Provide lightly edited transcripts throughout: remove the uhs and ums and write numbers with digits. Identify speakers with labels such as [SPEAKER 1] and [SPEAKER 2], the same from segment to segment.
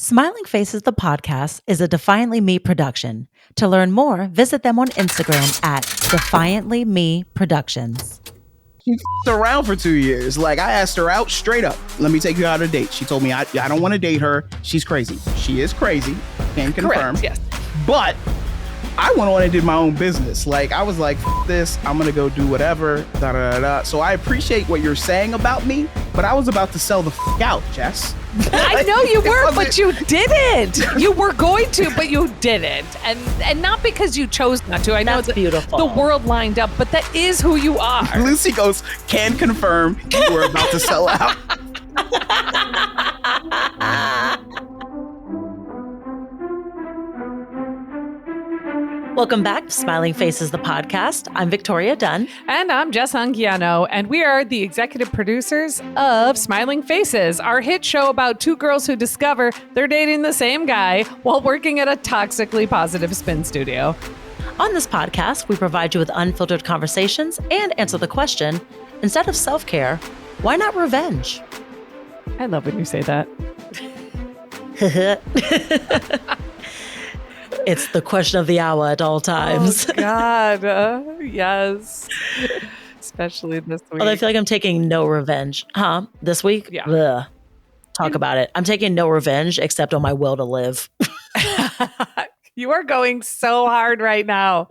[SPEAKER 1] Smiling Faces, the podcast, is a Defiantly Me production. To learn more, visit them on Instagram at Defiantly Me Productions.
[SPEAKER 2] She around for 2 years. Like, I asked her out straight up. Let me take you out on a date. She told me I don't want to date her. She's crazy. She is crazy. Can confirm.
[SPEAKER 3] Correct, yes.
[SPEAKER 2] But I went on and did my own business. Like, I was like, this, I'm going to go do whatever. Da, da, da, da. So I appreciate what you're saying about me, but I was about to sell the out, Jess.
[SPEAKER 3] I know you were, but you didn't. You were going to, but you didn't. And not because you chose not to. I know
[SPEAKER 1] That's beautiful.
[SPEAKER 3] The world lined up, but that is who you are.
[SPEAKER 2] Lucy goes, can confirm you were about to sell out.
[SPEAKER 1] Welcome back to Smiling Faces, the podcast. I'm Victoria Dunn.
[SPEAKER 3] And I'm Jess Anguiano, and we are the executive producers of Smiling Faces, our hit show about two girls who discover they're dating the same guy while working at a toxically positive spin studio.
[SPEAKER 1] On this podcast, we provide you with unfiltered conversations and answer the question, instead of self-care, why not revenge?
[SPEAKER 3] I love when you say that.
[SPEAKER 1] It's the question of the hour at all times.
[SPEAKER 3] Oh, God. Yes. Especially this week.
[SPEAKER 1] Although I feel like I'm taking no revenge. This week?
[SPEAKER 3] Yeah.
[SPEAKER 1] Ugh. Talk about it. I'm taking no revenge except on my will to live.
[SPEAKER 3] You are going so hard right now.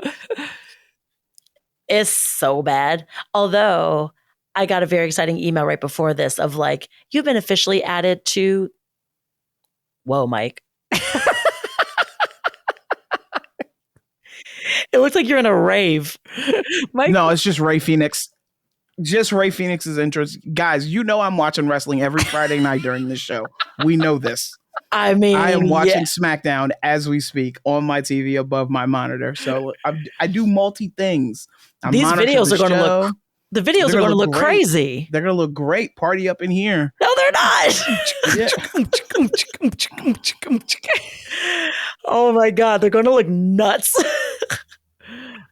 [SPEAKER 1] It's so bad. Although I got a very exciting email right before this of like, you've been officially added to... Whoa, Mike. It looks like you're in a rave.
[SPEAKER 3] Mike,
[SPEAKER 2] No, it's just Ray Phoenix. Just Ray Phoenix's interest. Guys, you know I'm watching wrestling every Friday night during this show. We know this.
[SPEAKER 1] I mean,
[SPEAKER 2] I am watching SmackDown as we speak on my TV above my monitor. So I do multi things.
[SPEAKER 1] These videos are going to look... The videos are going to look crazy.
[SPEAKER 2] They're going to look great. Party up in here.
[SPEAKER 1] No, they're not.
[SPEAKER 2] Yeah.
[SPEAKER 1] Oh my God, they're going to look nuts.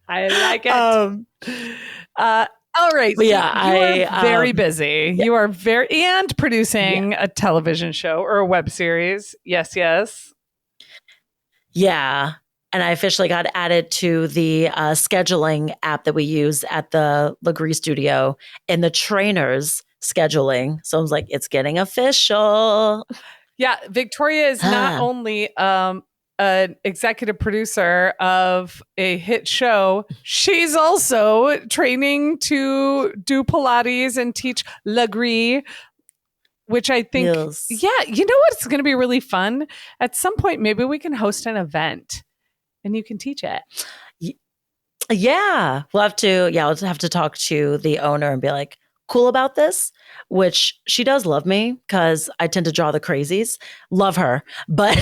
[SPEAKER 3] I like it. All right.
[SPEAKER 1] But yeah,
[SPEAKER 3] you are very busy.
[SPEAKER 1] Yeah.
[SPEAKER 3] You are and producing a television show or a web series. Yes, yes.
[SPEAKER 1] Yeah. And I officially got added to the scheduling app that we use at the Legree studio in the trainers scheduling. So I was like, it's getting official.
[SPEAKER 3] Yeah. Victoria is not only an executive producer of a hit show, she's also training to do Pilates and teach Legree, which I think, yeah, you know what? It's going to be really fun. At some point, maybe we can host an event. And you can teach it.
[SPEAKER 1] Yeah. We'll have to talk to the owner and be like, cool about this, which she does love me because I tend to draw the crazies. Love her. But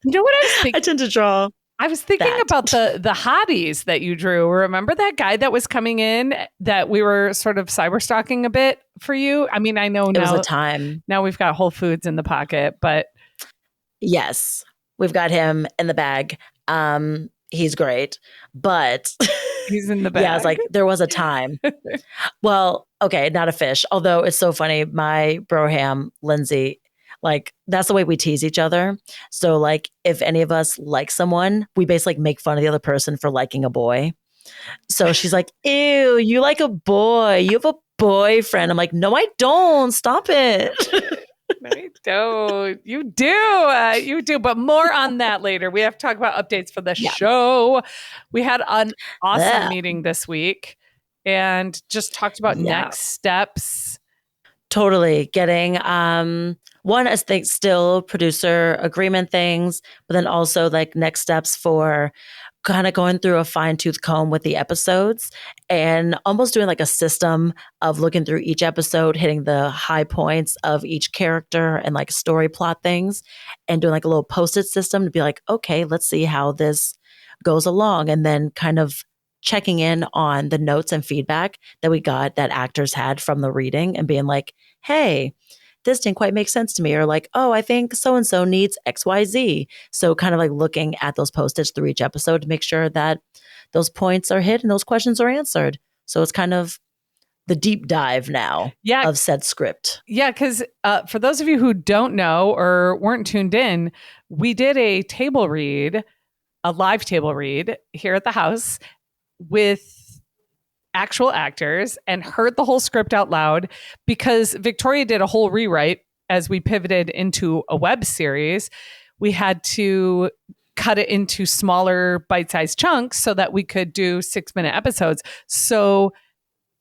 [SPEAKER 3] you know what I was thinking?
[SPEAKER 1] I tend to draw.
[SPEAKER 3] I was thinking about the hotties that you drew. Remember that guy that was coming in that we were sort of cyber stalking a bit for you? I mean, I know now.
[SPEAKER 1] It was a time.
[SPEAKER 3] Now we've got Whole Foods in the pocket, but.
[SPEAKER 1] Yes. We've got him in the bag. He's great, but
[SPEAKER 3] he's in the bag.
[SPEAKER 1] Yeah, it's like there was a time. Well, okay, not a fish. Although it's so funny, my broham, Lindsay, like that's the way we tease each other. So like if any of us like someone, we basically make fun of the other person for liking a boy. So she's like, ew, you like a boy. You have a boyfriend. I'm like, no, I don't. Stop it.
[SPEAKER 3] I don't. You do. You do. But more on that later. We have to talk about updates for the show. We had an awesome meeting this week and just talked about next steps.
[SPEAKER 1] Totally. Getting one, I think still producer agreement things, but then also like next steps for kind of going through a fine-tooth comb with the episodes and almost doing like a system of looking through each episode, hitting the high points of each character and like story plot things and doing like a little post-it system to be like, okay, let's see how this goes along. And then kind of checking in on the notes and feedback that we got that actors had from the reading and being like, hey, this didn't quite make sense to me, or like, oh, I think so-and-so needs XYZ. So kind of like looking at those post-its through each episode to make sure that those points are hit and those questions are answered. So it's kind of the deep dive now
[SPEAKER 3] Yeah.
[SPEAKER 1] of said script.
[SPEAKER 3] Yeah, because for those of you who don't know or weren't tuned in, we did a table read, a live table read here at the house with actual actors and heard the whole script out loud because Victoria did a whole rewrite as we pivoted into a web series. We had to cut it into smaller bite-sized chunks so that we could do 6-minute episodes. So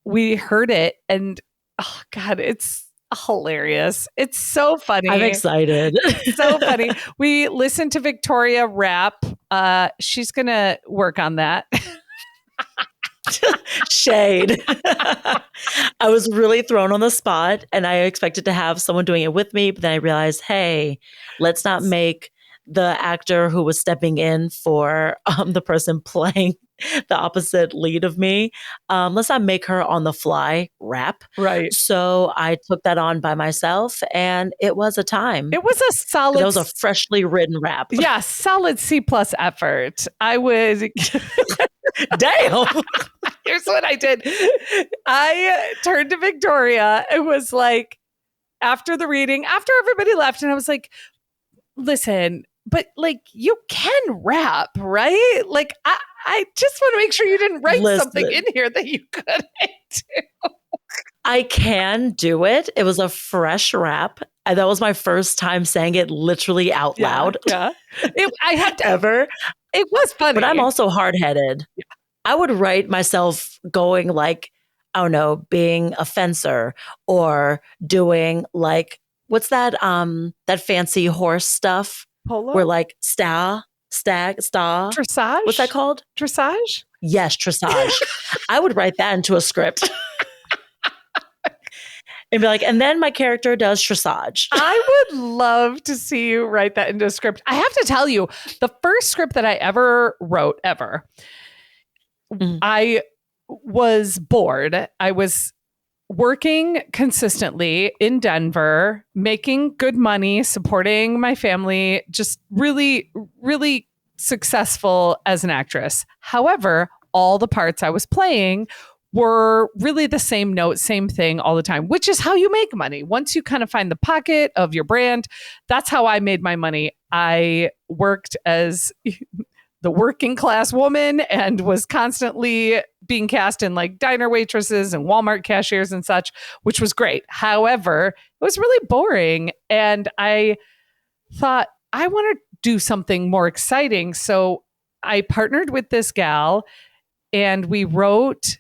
[SPEAKER 3] we heard it and oh God, it's hilarious. It's so funny.
[SPEAKER 1] I'm excited.
[SPEAKER 3] So funny. We listened to Victoria rap. She's going to work on that.
[SPEAKER 1] Shade. I was really thrown on the spot and I expected to have someone doing it with me, but then I realized, hey, let's not make the actor who was stepping in for the person playing the opposite lead of me, let's not make her on the fly rap.
[SPEAKER 3] Right.
[SPEAKER 1] So I took that on by myself and it was a time.
[SPEAKER 3] It was a solid.
[SPEAKER 1] That was a freshly written rap.
[SPEAKER 3] Yeah, solid C+ effort. I would.
[SPEAKER 1] Damn.
[SPEAKER 3] Here's what I did. I turned to Victoria. It was like after the reading, after everybody left, and I was like, listen, but like you can rap, right? Like I just want to make sure you didn't write something in here that you couldn't do.
[SPEAKER 1] I can do it. It was a fresh rap. And that was my first time saying it literally out loud.
[SPEAKER 3] Yeah. I had to
[SPEAKER 1] ever.
[SPEAKER 3] It was funny.
[SPEAKER 1] But I'm also hard-headed. Yeah. I would write myself going like, I don't know, being a fencer or doing like, what's that fancy horse stuff?
[SPEAKER 3] Polo?
[SPEAKER 1] Where like stag, star.
[SPEAKER 3] Dressage?
[SPEAKER 1] What's that called?
[SPEAKER 3] Dressage?
[SPEAKER 1] Yes, dressage. I would write that into a script. And be like, and then my character does dressage.
[SPEAKER 3] I would love to see you write that into a script. I have to tell you, the first script that I ever wrote, I was bored. I was working consistently in Denver, making good money, supporting my family, just really, really successful as an actress. However, all the parts I was playing were really the same note, same thing all the time, which is how you make money. Once you kind of find the pocket of your brand, that's how I made my money. I worked as the working class woman and was constantly being cast in like diner waitresses and Walmart cashiers and such, which was great. However, it was really boring. And I thought, I want to do something more exciting. So I partnered with this gal and we wrote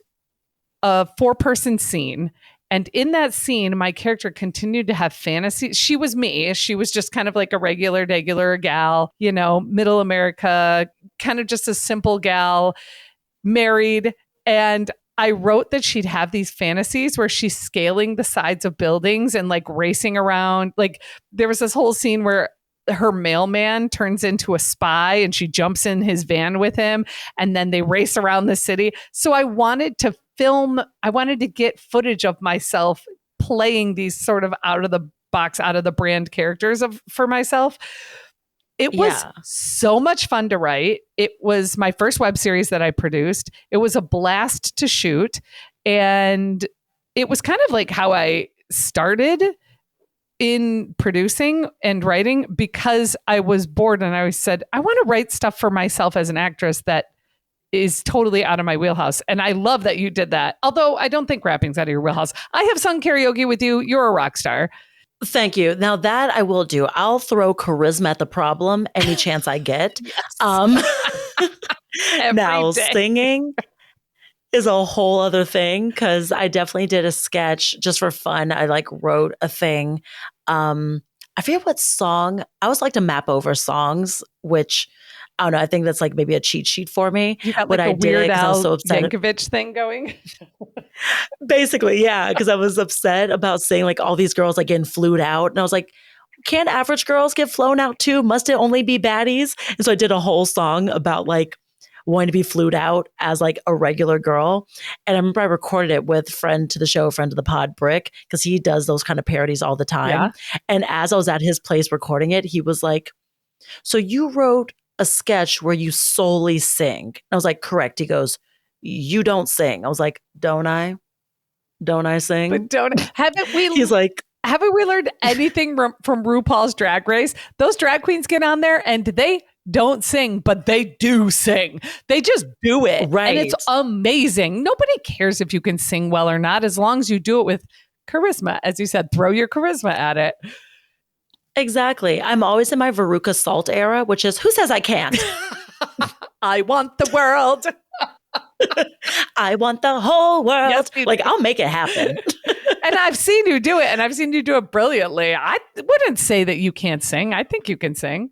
[SPEAKER 3] a 4-person scene. And in that scene, my character continued to have fantasies. She was me. She was just kind of like a regular gal, you know, middle America, kind of just a simple gal, married. And I wrote that she'd have these fantasies where she's scaling the sides of buildings and like racing around. Like there was this whole scene where her mailman turns into a spy and she jumps in his van with him and then they race around the city. So I wanted to get footage of myself playing these sort of out of the box, out of the brand characters for myself. It was so much fun to write. It was my first web series that I produced. It was a blast to shoot. And it was kind of like how I started in producing and writing because I was bored and I always said, I want to write stuff for myself as an actress that is totally out of my wheelhouse. And I love that you did that. Although I don't think rapping's out of your wheelhouse. I have sung karaoke with you. You're a rock star.
[SPEAKER 1] Thank you. Now that I will do. I'll throw charisma at the problem any chance I get. Now
[SPEAKER 3] day.
[SPEAKER 1] Singing is a whole other thing because I definitely did a sketch just for fun. I like wrote a thing. I forget what song. I always like to map over songs, which I don't know. I think that's like maybe a cheat sheet for me.
[SPEAKER 3] You got like a Weird Al Yankovic thing going.
[SPEAKER 1] Basically, yeah. Because I was upset about saying like all these girls like getting flued out, and I was like, can't average girls get flown out too? Must it only be baddies? And so I did a whole song about like wanting to be flued out as like a regular girl. And I remember I recorded it with friend to the show, friend of the pod, Brick, because he does those kind of parodies all the time. Yeah. And as I was at his place recording it, he was like, so you wrote a sketch where you solely sing? And I was like, correct. He goes, you don't sing. I was like, don't I? don't I sing?
[SPEAKER 3] But haven't we learned anything from RuPaul's Drag Race? Those drag queens get on there and they don't sing, but they do sing. They just do it.
[SPEAKER 1] Right.
[SPEAKER 3] And it's amazing. Nobody cares if you can sing well or not, as long as you do it with charisma. As you said, throw your charisma at it.
[SPEAKER 1] Exactly. I'm always in my Veruca Salt era, which is, who says I can't?
[SPEAKER 3] I want the world.
[SPEAKER 1] I want the whole world.
[SPEAKER 3] Yes,
[SPEAKER 1] like, I'll make it happen.
[SPEAKER 3] And I've seen you do it, and I've seen you do it brilliantly. I wouldn't say that you can't sing. I think you can sing.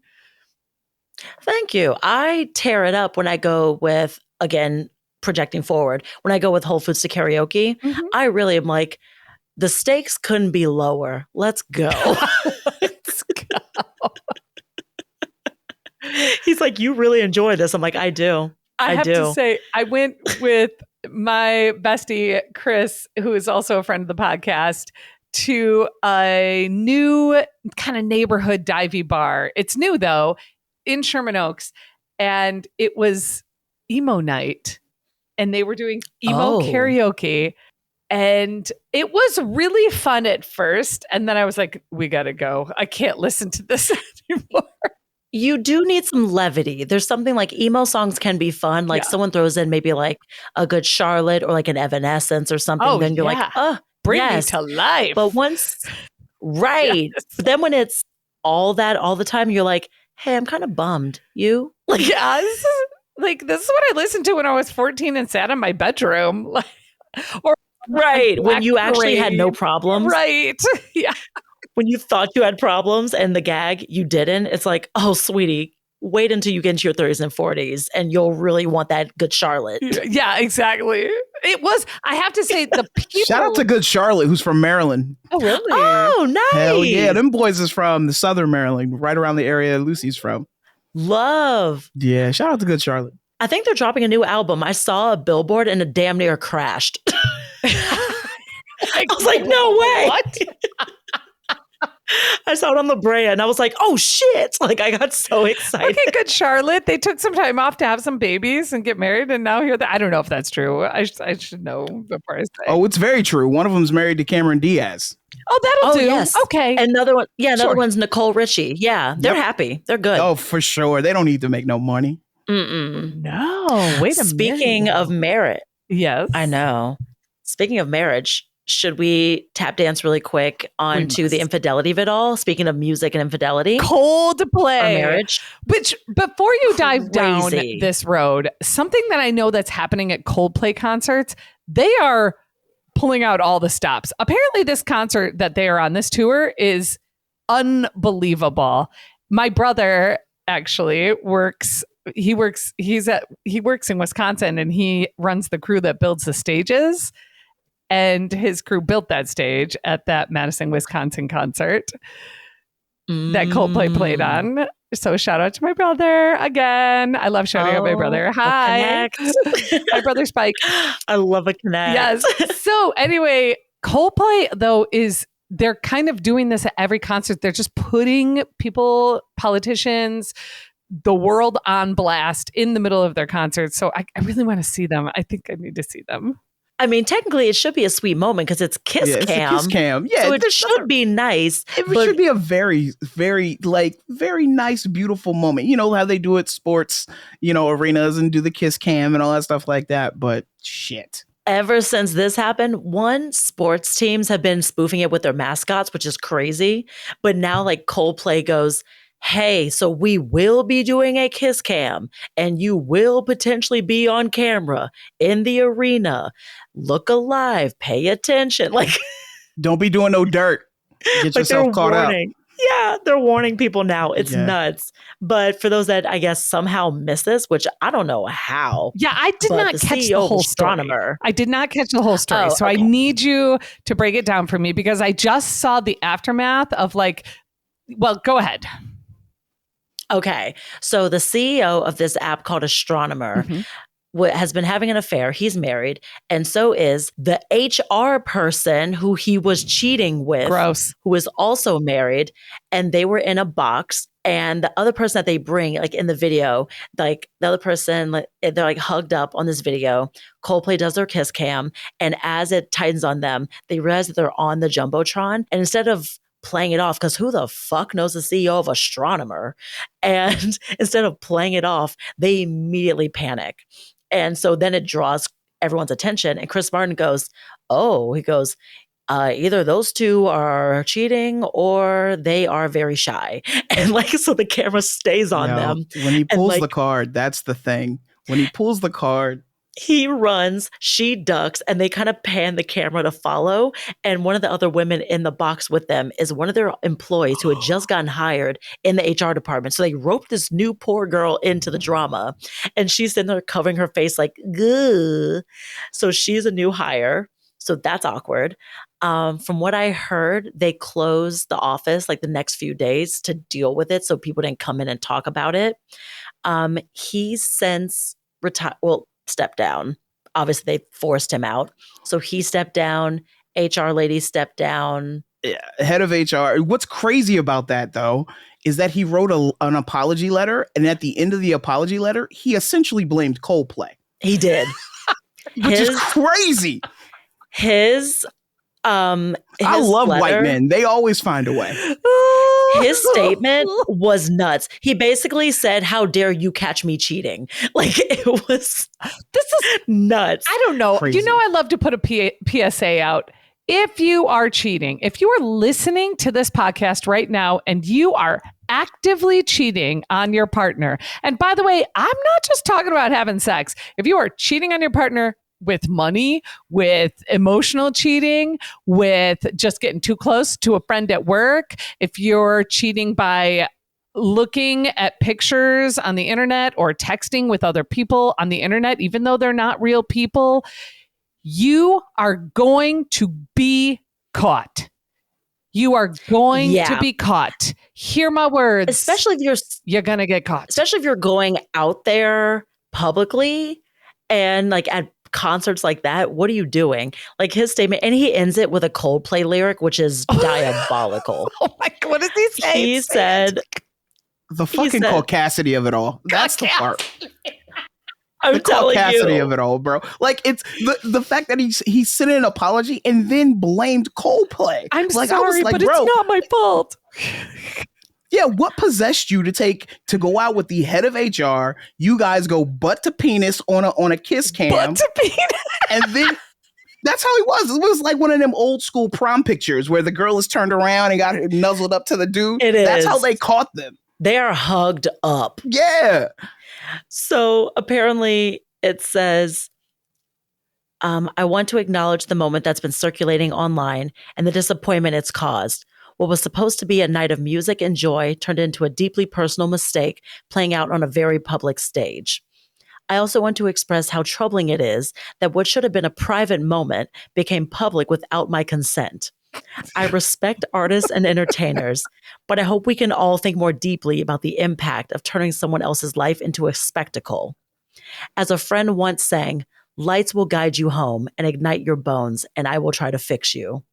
[SPEAKER 1] Thank you. I tear it up when I go with, again, projecting forward, when I go with Whole Foods to karaoke. Mm-hmm. I really am like, the stakes couldn't be lower. Let's go. Let's go. He's like, you really enjoy this. I'm like, I do.
[SPEAKER 3] I have to say, I went with my bestie, Chris, who is also a friend of the podcast, to a new kind of neighborhood divey bar. It's new, though, in Sherman Oaks. And it was emo night. And they were doing emo karaoke. And it was really fun at first. And then I was like, we got to go. I can't listen to this anymore.
[SPEAKER 1] You do need some levity. There's something like emo songs can be fun. Like someone throws in maybe like a good Charlotte or like an Evanescence or something. Then you're like, oh,
[SPEAKER 3] bring me to life.
[SPEAKER 1] But once, right. Yes. But then when it's all that all the time, you're like, hey, I'm kind of bummed. You?
[SPEAKER 3] Like, this is what I listened to when I was 14 and sat in my bedroom. Or
[SPEAKER 1] right. When you actually had no problems.
[SPEAKER 3] Right. Yeah.
[SPEAKER 1] When you thought you had problems and the gag, you didn't. It's like, oh, sweetie, wait until you get into your 30s and 40s and you'll really want that good Charlotte.
[SPEAKER 3] Yeah, exactly. It was, I have to say, the people.
[SPEAKER 2] Shout out to good Charlotte, who's from Maryland.
[SPEAKER 3] Oh, really?
[SPEAKER 1] Oh, nice.
[SPEAKER 2] Hell yeah. Them boys is from the Southern Maryland, right around the area Lucy's from.
[SPEAKER 1] Love.
[SPEAKER 2] Yeah, shout out to good Charlotte.
[SPEAKER 1] I think they're dropping a new album. I saw a billboard and it damn near crashed. I was like, no way.
[SPEAKER 3] What?
[SPEAKER 1] I saw it on the brand and I was like, oh shit. Like I got so excited.
[SPEAKER 3] Okay, good Charlotte. They took some time off to have some babies and get married and now here I don't know if that's true. I should know before I say.
[SPEAKER 2] Oh, it's very true. One of them's married to Cameron Diaz.
[SPEAKER 3] Oh, that'll do.
[SPEAKER 1] Yes.
[SPEAKER 3] Okay.
[SPEAKER 1] Another one. Yeah, another one's Nicole Richie. Yeah, they're happy. They're good.
[SPEAKER 2] Oh, for sure. They don't need to make no money.
[SPEAKER 3] No, wait a minute.
[SPEAKER 1] Speaking of marriage.
[SPEAKER 3] Yes.
[SPEAKER 1] I know. Speaking of marriage, should we tap dance really quick onto the infidelity of it all? Speaking of music and infidelity.
[SPEAKER 3] Coldplay.
[SPEAKER 1] Or marriage.
[SPEAKER 3] Which, before you dive down this road, something that I know that's happening at Coldplay concerts, they are pulling out all the stops. Apparently this concert that they are on, this tour, is unbelievable. My brother actually works in Wisconsin and he runs the crew that builds the stages. And his crew built that stage at that Madison, Wisconsin concert that Coldplay played on. So shout out to my brother again. I love shouting out my brother. Hi. My brother Spike.
[SPEAKER 1] I love a connect.
[SPEAKER 3] Yes. So anyway, Coldplay though they're kind of doing this at every concert. They're just putting people, politicians, the world on blast in the middle of their concerts. So I really want to see them. I think I need to see them.
[SPEAKER 1] I mean, technically, it should be a sweet moment because it's kiss cam.
[SPEAKER 2] It's a kiss cam. Yeah,
[SPEAKER 1] so it should be nice.
[SPEAKER 2] It should be a very, very, very nice, beautiful moment. You know how they do it, sports, arenas and do the kiss cam and all that stuff like that. But shit.
[SPEAKER 1] Ever since this happened, sports teams have been spoofing it with their mascots, which is crazy. But now, Coldplay goes, hey, so we will be doing a kiss cam and you will potentially be on camera in the arena. Look alive, pay attention.
[SPEAKER 2] Don't be doing no dirt. Get yourself caught out.
[SPEAKER 1] Yeah, they're warning people now. It's nuts. But for those that I guess somehow miss this, which I don't know how.
[SPEAKER 3] Yeah, I did not catch the whole story. I did not catch the whole story. So okay. I need you to break it down for me because I just saw the aftermath of well, go ahead.
[SPEAKER 1] Okay. So the CEO of this app called Astronomer has been having an affair. He's married. And so is the HR person who he was cheating with,
[SPEAKER 3] Gross.
[SPEAKER 1] who is also married. And they were in a box. And the other person that they bring, like in the video, like the other person, like, they're like hugged up on this video. Coldplay does their kiss cam. And as it tightens on them, they realize that they're on the Jumbotron. And instead of playing it off, because who the fuck knows the CEO of Astronomer? And instead of playing it off, they immediately panic. And so then it draws everyone's attention. And Chris Martin goes, oh, he goes, either those two are cheating or they are very shy. And like, so the camera stays on them.
[SPEAKER 2] When he pulls
[SPEAKER 1] like,
[SPEAKER 2] the card, that's the thing. When he pulls the card,
[SPEAKER 1] he runs, she ducks, and they kind of pan the camera to follow. And one of the other women in the box with them is one of their employees who had just gotten hired in the HR department. So they roped this new poor girl into the drama. And she's sitting there covering her face like, gah. So she's a new hire. So that's awkward. From what I heard, they closed the office like the next few days to deal with it. So people didn't come in and talk about it. He's since stepped down. Obviously, they forced him out. So he stepped down. HR lady stepped down.
[SPEAKER 2] Yeah, head of HR. What's crazy about that, though, is that he wrote an apology letter. And at the end of the apology letter, he essentially blamed Coldplay.
[SPEAKER 1] He did.
[SPEAKER 2] Which is crazy.
[SPEAKER 1] His
[SPEAKER 2] I love
[SPEAKER 1] letter,
[SPEAKER 2] white men. They always find a way.
[SPEAKER 1] His statement was nuts. He basically said, how dare you catch me cheating? Like, it was, this is nuts.
[SPEAKER 3] I don't know.
[SPEAKER 2] Crazy.
[SPEAKER 3] You know, I love to put a PSA out. If you are cheating, if you are listening to this podcast right now and you are actively cheating on your partner, and by the way, I'm not just talking about having sex. If you are cheating on your partner with money, with emotional cheating, with just getting too close to a friend at work, if you're cheating by looking at pictures on the internet or texting with other people on the internet, even though they're not real people, you are going to be caught. You are going to be caught. Hear my words.
[SPEAKER 1] Especially if
[SPEAKER 3] you're going to get caught.
[SPEAKER 1] Especially if you're going out there publicly and like at concerts like that, what are you doing? Like his statement, and he ends it with a Coldplay lyric, which is diabolical.
[SPEAKER 3] Oh my God, what does he say?
[SPEAKER 1] He said,
[SPEAKER 2] the fucking caucasity of it all. That's the part.
[SPEAKER 1] I'm telling you.
[SPEAKER 2] The caucasity of it all, bro. Like, it's the fact that he sent an apology and then blamed Coldplay.
[SPEAKER 3] I'm
[SPEAKER 2] like,
[SPEAKER 3] sorry, but bro, it's not my fault.
[SPEAKER 2] Yeah, what possessed you to go out with the head of HR? You guys go butt to penis on a kiss cam.
[SPEAKER 3] Butt to penis.
[SPEAKER 2] And then that's how he was. It was like one of them old school prom pictures where the girl is turned around and got nuzzled up to the dude. That's how they caught them.
[SPEAKER 1] They are hugged up.
[SPEAKER 2] Yeah.
[SPEAKER 1] So apparently it says, I want to acknowledge the moment that's been circulating online and the disappointment it's caused. What was supposed to be a night of music and joy turned into a deeply personal mistake playing out on a very public stage. I also want to express how troubling it is that what should have been a private moment became public without my consent. I respect artists and entertainers, but I hope we can all think more deeply about the impact of turning someone else's life into a spectacle. As a friend once sang, lights will guide you home and ignite your bones, and I will try to fix you.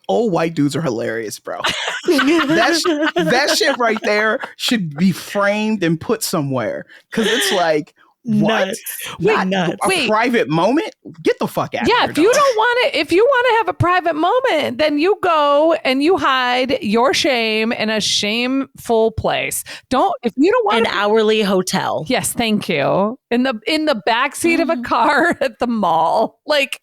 [SPEAKER 2] All white dudes are hilarious, bro. that shit right there should be framed and put somewhere. Because it's like, what?
[SPEAKER 1] Nuts.
[SPEAKER 2] A private moment? Get the fuck out.
[SPEAKER 3] Yeah,
[SPEAKER 2] of here,
[SPEAKER 3] if you want to have a private moment, then you go and you hide your shame in a shameful place. If you don't want
[SPEAKER 1] an hourly hotel.
[SPEAKER 3] Yes, thank you. In the backseat of a car at the mall. Like,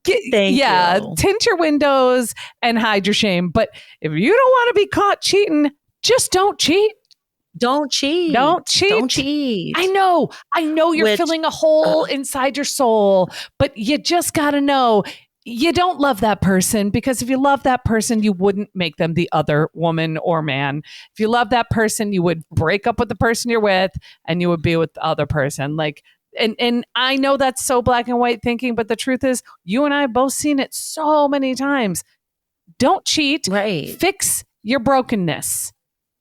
[SPEAKER 3] tint your windows and hide your shame. But if you don't want to be caught cheating, just don't cheat.
[SPEAKER 1] Don't cheat.
[SPEAKER 3] Don't cheat.
[SPEAKER 1] Don't cheat.
[SPEAKER 3] I know you're filling a hole inside your soul, but you just got to know you don't love that person, because if you love that person, you wouldn't make them the other woman or man. If you love that person, you would break up with the person you're with and you would be with the other person. Like, and I know that's so black and white thinking, but the truth is you and I have both seen it so many times. Don't cheat.
[SPEAKER 1] Right.
[SPEAKER 3] Fix your brokenness.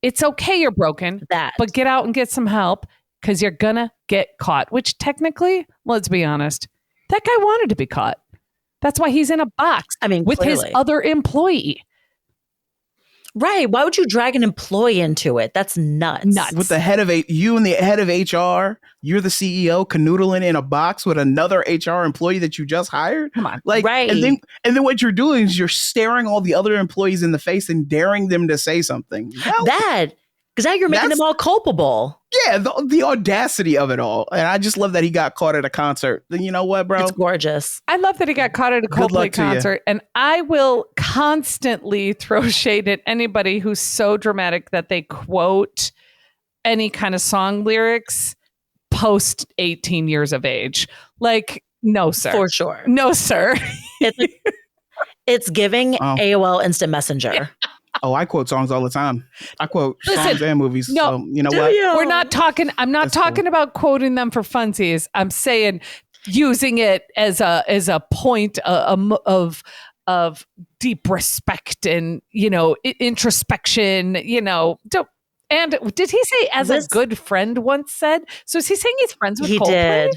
[SPEAKER 3] It's okay you're broken, but get out and get some help, because you're going to get caught, which technically, let's be honest, that guy wanted to be caught. That's why he's in a box with
[SPEAKER 1] clearly.
[SPEAKER 3] his other employee.
[SPEAKER 1] Right. Why would you drag an employee into it? That's nuts.
[SPEAKER 2] With the head of you and the head of HR, you're the CEO canoodling in a box with another HR employee that you just hired.
[SPEAKER 3] Come on.
[SPEAKER 2] Like,
[SPEAKER 1] right.
[SPEAKER 2] And then what you're doing is you're staring all the other employees in the face and daring them to say something.
[SPEAKER 1] Because now you're making them all culpable.
[SPEAKER 2] Yeah, the audacity of it all. And I just love that he got caught at a concert. You know what, bro?
[SPEAKER 1] It's gorgeous.
[SPEAKER 3] I love that he got caught at a Coldplay concert. And I will constantly throw shade at anybody who's so dramatic that they quote any kind of song lyrics post 18 years of age. Like, no, sir.
[SPEAKER 1] For sure.
[SPEAKER 3] No, sir.
[SPEAKER 1] It's giving AOL Instant Messenger.
[SPEAKER 2] Oh, I quote songs all the time. I quote songs and movies.
[SPEAKER 3] No,
[SPEAKER 2] so you know what?
[SPEAKER 3] We're not talking. I'm not talking about quoting them for funsies. I'm saying using it as a point of deep respect and introspection. And did he say as a good friend once said? So is he saying he's friends with Coldplay? He did.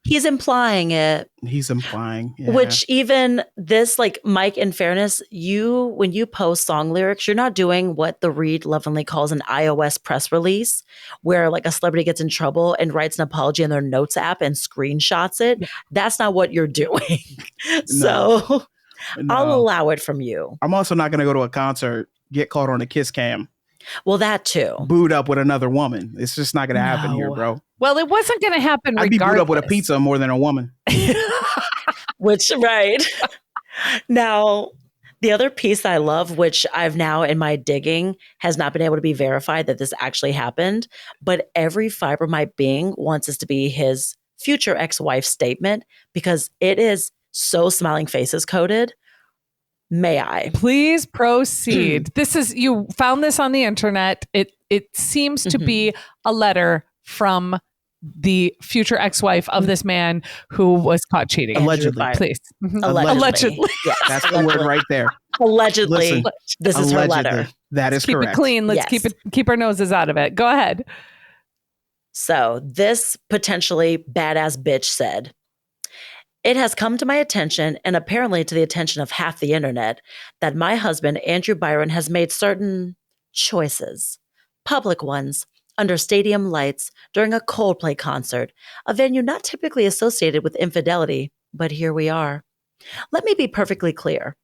[SPEAKER 1] He's implying it.
[SPEAKER 2] Yeah.
[SPEAKER 1] Which even this, like, Mike, in fairness, when you post song lyrics, you're not doing what the Read lovingly calls an iOS press release, where like a celebrity gets in trouble and writes an apology in their notes app and screenshots it. Yeah. That's not what you're doing. So I'll allow it from you.
[SPEAKER 2] I'm also not going to go to a concert, get caught on a kiss cam.
[SPEAKER 1] Well, that too.
[SPEAKER 2] Booed up with another woman. It's just not going to happen here, bro.
[SPEAKER 3] Well, it wasn't going to happen regardless.
[SPEAKER 2] I'd be booed up with a pizza more than a woman.
[SPEAKER 1] Which, right. Now, the other piece I love, which I've now in my digging has not been able to be verified that this actually happened, but every fiber of my being wants this to be his future ex-wife's statement because it is so smiling faces coded. May I?
[SPEAKER 3] Please proceed. You found this on the internet. It seems to be a letter from the future ex-wife of this man who was caught cheating.
[SPEAKER 2] Allegedly.
[SPEAKER 3] Please.
[SPEAKER 1] Allegedly.
[SPEAKER 2] Yes. That's the word right there.
[SPEAKER 1] Allegedly.
[SPEAKER 2] Listen,
[SPEAKER 1] this is her letter.
[SPEAKER 2] That is correct.
[SPEAKER 3] Keep it clean. Let's keep our noses out of it. Go ahead.
[SPEAKER 1] So this potentially badass bitch said, "It has come to my attention, and apparently to the attention of half the internet, that my husband, Andrew Byron, has made certain choices, public ones, under stadium lights during a Coldplay concert, a venue not typically associated with infidelity, but here we are. Let me be perfectly clear.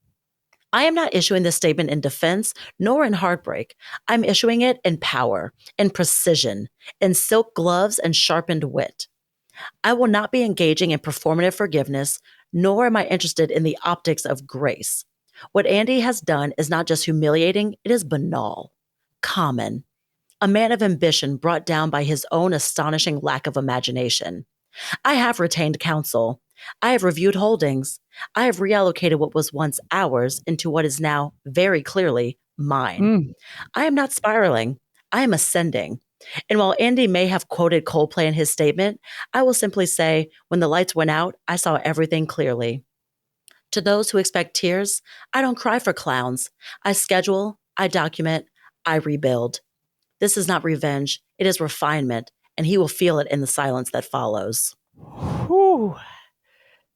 [SPEAKER 1] I am not issuing this statement in defense, nor in heartbreak. I'm issuing it in power, in precision, in silk gloves and sharpened wit. I will not be engaging in performative forgiveness, nor am I interested in the optics of grace. What Andy has done is not just humiliating, it is banal, common. A man of ambition brought down by his own astonishing lack of imagination. I have retained counsel. I have reviewed holdings. I have reallocated what was once ours into what is now very clearly mine. I am not spiraling. I am ascending. And while Andy may have quoted Coldplay in his statement, I will simply say, when the lights went out, I saw everything clearly. To those who expect tears, I don't cry for clowns. I schedule, I document, I rebuild. This is not revenge. It is refinement, and he will feel it in the silence that follows."
[SPEAKER 3] Whew.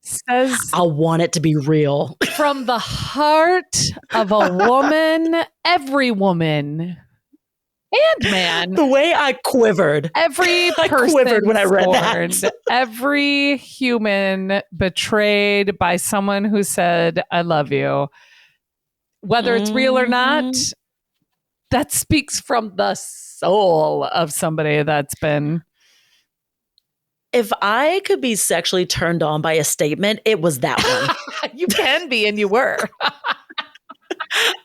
[SPEAKER 3] Says,
[SPEAKER 1] I want it to be real.
[SPEAKER 3] From the heart of a woman, every woman and man.
[SPEAKER 1] The way I quivered.
[SPEAKER 3] Every person
[SPEAKER 1] quivered when I read that.
[SPEAKER 3] Every human betrayed by someone who said, "I love you." Whether it's real or not, that speaks from the soul of somebody that's been.
[SPEAKER 1] If I could be sexually turned on by a statement, it was that one.
[SPEAKER 3] You can be, and you were.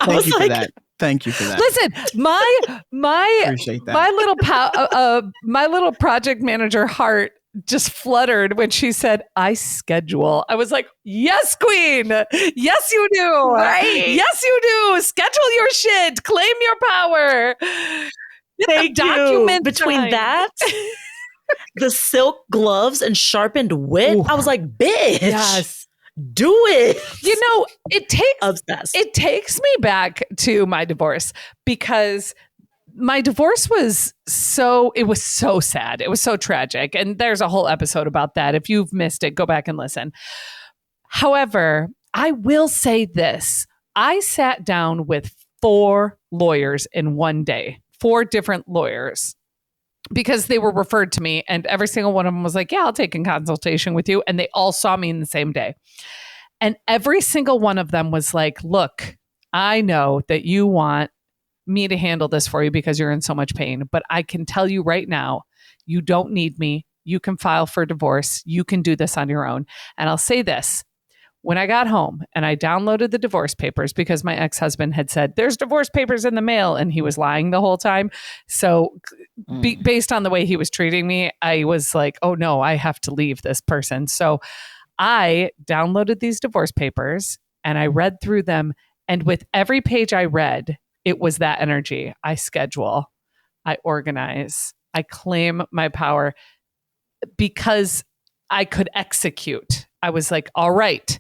[SPEAKER 2] Thank you for that. Thank you for that.
[SPEAKER 3] Listen, my little project manager heart just fluttered when she said, "I schedule." I was like, "Yes, queen. Yes, you do.
[SPEAKER 1] Right.
[SPEAKER 3] Yes, you do. Schedule your shit. Claim your power."
[SPEAKER 1] Thank you. Between that, the silk gloves and sharpened wit, I was like, "Bitch,
[SPEAKER 3] yes,
[SPEAKER 1] do it."
[SPEAKER 3] It takes me back to my divorce because my divorce was so sad. It was so tragic. And there's a whole episode about that. If you've missed it, go back and listen. However, I will say this. I sat down with 4 lawyers in one day, 4 different lawyers, because they were referred to me, and every single one of them was like, yeah, I'll take a consultation with you. And they all saw me in the same day. And every single one of them was like, look, I know that you want me to handle this for you because you're in so much pain, but I can tell you right now, you don't need me. You can file for divorce. You can do this on your own. And I'll say this. When I got home and I downloaded the divorce papers, because my ex-husband had said, there's divorce papers in the mail, and he was lying the whole time. So based on the way he was treating me, I was like, oh no, I have to leave this person. So I downloaded these divorce papers and I read through them. And with every page I read, it was that energy. I schedule, I organize, I claim my power because I could execute. I was like, all right,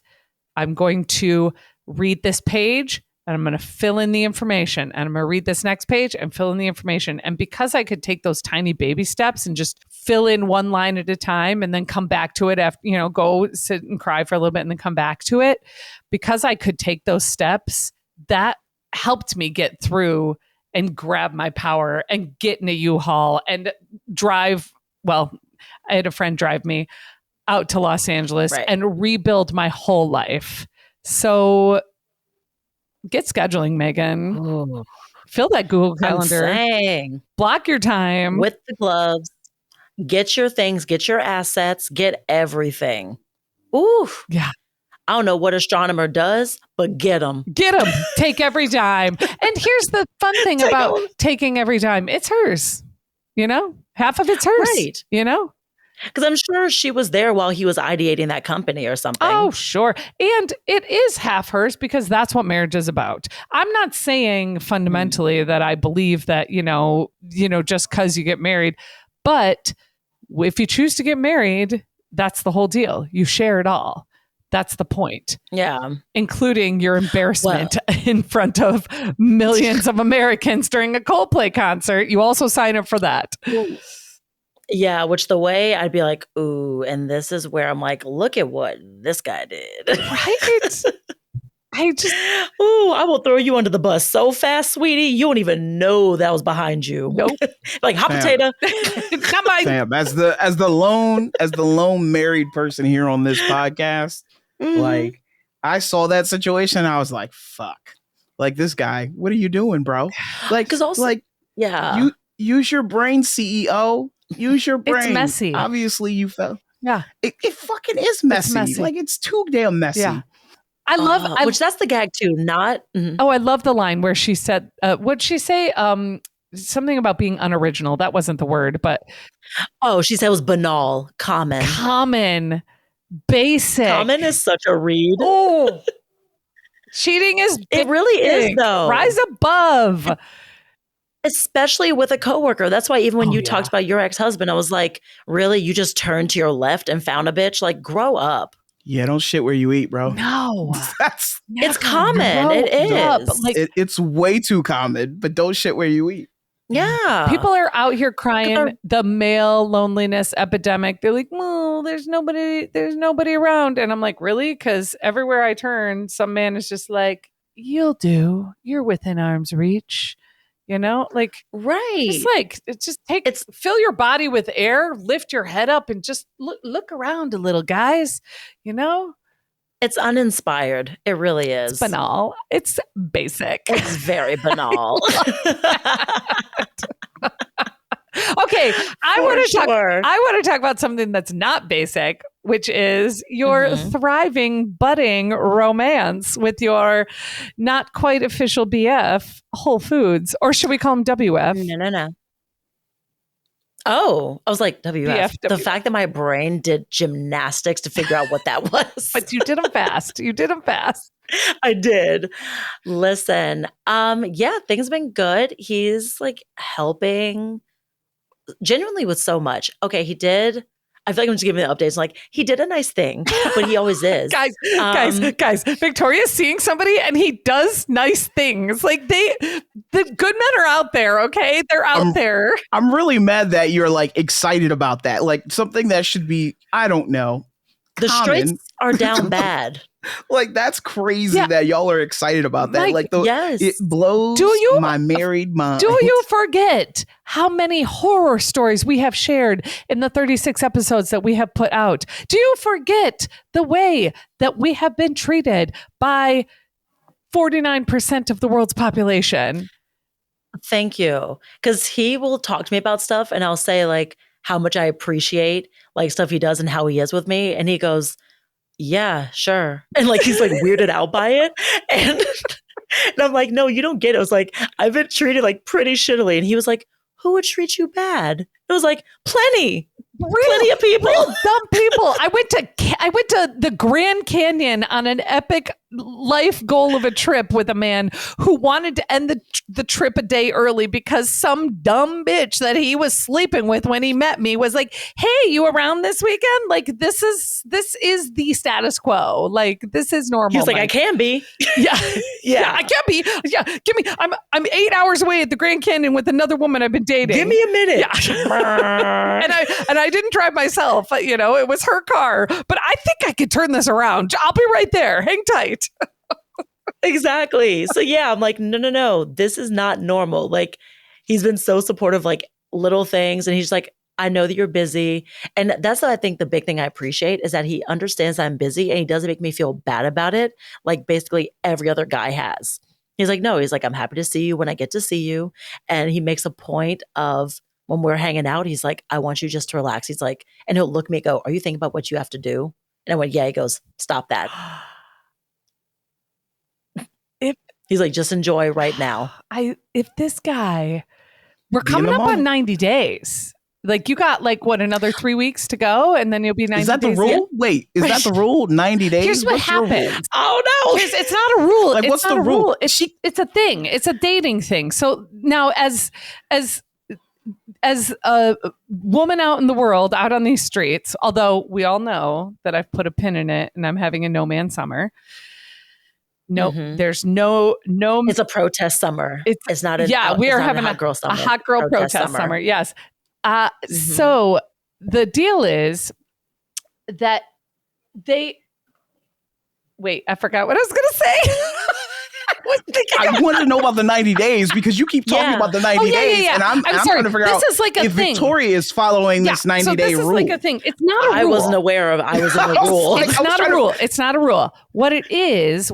[SPEAKER 3] I'm going to read this page and I'm going to fill in the information, and I'm going to read this next page and fill in the information. And because I could take those tiny baby steps and just fill in one line at a time and then come back to it after, go sit and cry for a little bit and then come back to it, because I could take those steps, that helped me get through and grab my power and get in a U-Haul and drive. Well, I had a friend drive me out to Los Angeles and rebuild my whole life. So get scheduling, Megan.
[SPEAKER 1] Ooh.
[SPEAKER 3] Fill that Google Calendar.
[SPEAKER 1] I'm saying,
[SPEAKER 3] block your time.
[SPEAKER 1] With the gloves. Get your things. Get your assets. Get everything. Ooh.
[SPEAKER 3] Yeah.
[SPEAKER 1] I don't know what astronomer does, but get them.
[SPEAKER 3] Get them. Take every dime. And here's the fun thing about taking every dime. It's hers. Half of it's hers.
[SPEAKER 1] Right. Because I'm sure she was there while he was ideating that company or something.
[SPEAKER 3] Oh, sure. And it is half hers because that's what marriage is about. I'm not saying fundamentally that I believe that, just because you get married. But if you choose to get married, that's the whole deal. You share it all. That's the point.
[SPEAKER 1] Yeah.
[SPEAKER 3] Including your embarrassment in front of millions of Americans during a Coldplay concert. You also sign up for that.
[SPEAKER 1] Yeah, which the way I'd be like, ooh, and this is where I'm like, look at what this guy did.
[SPEAKER 3] Right?
[SPEAKER 1] I will throw you under the bus so fast, sweetie. You don't even know that was behind you.
[SPEAKER 3] Nope.
[SPEAKER 1] Like hot potato.
[SPEAKER 3] Not my.
[SPEAKER 2] Sam, as the lone married person here on this podcast, like I saw that situation, I was like, fuck. Like this guy, what are you doing, bro? Like, because also, like, yeah, you use your brain, CEO. Use your brain.
[SPEAKER 3] It's messy.
[SPEAKER 2] Obviously, you felt.
[SPEAKER 3] Yeah,
[SPEAKER 2] it fucking is messy. It's messy. Like it's too damn messy. Yeah.
[SPEAKER 3] I love,
[SPEAKER 1] which that's the gag too. Not. Mm-hmm.
[SPEAKER 3] Oh, I love the line where she said, "What'd she say? Something about being unoriginal." That wasn't the word, but
[SPEAKER 1] she said it was banal,
[SPEAKER 3] common, basic.
[SPEAKER 1] Common is such a read.
[SPEAKER 3] Oh, cheating is.
[SPEAKER 1] It really is though.
[SPEAKER 3] Rise above.
[SPEAKER 1] Especially with a coworker. That's why even when you talked about your ex-husband, I was like, really? You just turned to your left and found a bitch? Like, grow up.
[SPEAKER 2] Yeah, don't shit where you eat, bro.
[SPEAKER 3] No.
[SPEAKER 1] It's common. It is.
[SPEAKER 2] Like, it's way too common, but don't shit where you eat.
[SPEAKER 1] Yeah.
[SPEAKER 3] People are out here crying the male loneliness epidemic. They're like, well, there's nobody around. And I'm like, really? Because everywhere I turn, some man is just like, you'll do. You're within arm's reach. Like,
[SPEAKER 1] right.
[SPEAKER 3] Fill your body with air, lift your head up and just look around a little, guys,
[SPEAKER 1] It's uninspired. It really is.
[SPEAKER 3] It's banal. It's basic.
[SPEAKER 1] It's very banal.
[SPEAKER 3] Okay, I want to talk about something that's not basic, which is your thriving, budding romance with your not quite official BF, Whole Foods, or should we call him WF?
[SPEAKER 1] No. Oh, I was like, WF. The fact that my brain did gymnastics to figure out what that was.
[SPEAKER 3] But you did them fast.
[SPEAKER 1] I did. Listen, things have been good. He's like helping genuinely with so much. Okay, he did I feel like I'm just giving the updates. Like, he did a nice thing, but he always is.
[SPEAKER 3] guys, Victoria's seeing somebody and he does nice things. Like the good men are out there, okay? They're out there.
[SPEAKER 2] I'm really mad that you're like excited about that. Like something that should be, I don't know.
[SPEAKER 1] The straights are down bad.
[SPEAKER 2] Like that's crazy that y'all are excited about that. Like it blows my married mind.
[SPEAKER 3] Do you forget how many horror stories we have shared in the 36 episodes that we have put out? Do you forget the way that we have been treated by 49% of the world's population?
[SPEAKER 1] Thank you. Because he will talk to me about stuff and I'll say like how much I appreciate like stuff he does and how he is with me. And he goes, yeah, sure. And like, he's like weirded out by it. And I'm like, no, you don't get it. I was like, I've been treated like pretty shittily. And he was like, who would treat you bad? It was like, plenty of people.
[SPEAKER 3] Dumb people. I went to the Grand Canyon on an epic life goal of a trip with a man who wanted to end the trip a day early because some dumb bitch that he was sleeping with when he met me was like, hey, you around this weekend? Like, this is the status quo. Like, this is normal.
[SPEAKER 1] He was like, I can be.
[SPEAKER 3] Yeah. I can be. Yeah. Give me, I'm 8 hours away at the Grand Canyon with another woman I've been dating.
[SPEAKER 1] Give me a minute.
[SPEAKER 3] Yeah. and I didn't drive myself, you know, it was her car, but I think I could turn this around. I'll be right there. Hang tight.
[SPEAKER 1] Exactly. So yeah, I'm like, no, this is not normal. Like, he's been so supportive, like little things. And he's like, I know that you're busy. And that's what I think the big thing I appreciate is that he understands I'm busy and he doesn't make me feel bad about it. Like basically every other guy has. He's like, no, he's like, I'm happy to see you when I get to see you. And he makes a point of when we're hanging out, he's like, I want you just to relax. He's like, and he'll look at me and go, are you thinking about what you have to do? And I went, yeah. He goes, stop that. He's like, just enjoy right now.
[SPEAKER 3] If this guy, we're coming up on 90 days. Like you got like what, another 3 weeks to go and then you'll be 90 days.
[SPEAKER 2] Is that the rule?
[SPEAKER 3] Yeah.
[SPEAKER 2] Wait, is that the rule? 90 days?
[SPEAKER 3] Here's what happens.
[SPEAKER 1] Oh no.
[SPEAKER 3] It's not a rule.
[SPEAKER 2] Like, what's the rule?
[SPEAKER 3] It's a thing. It's a dating thing. So now as a woman out in the world, out on these streets, although we all know that I've put a pin in it and I'm having a no man summer. No, there's no.
[SPEAKER 1] It's a protest summer. It's not.
[SPEAKER 3] We are having
[SPEAKER 1] a hot girl summer.
[SPEAKER 3] A hot girl protest summer. Yes. So the deal is that wait, I forgot what I was going to say.
[SPEAKER 2] I want to know about the 90 days because you keep talking about the 90 days. And I'm trying to figure out if Victoria is following this 90-day rule.
[SPEAKER 3] This is like a thing. It's not a rule.
[SPEAKER 1] I wasn't aware of. I was in the rule.
[SPEAKER 3] It's not a rule. It's not a rule. What it is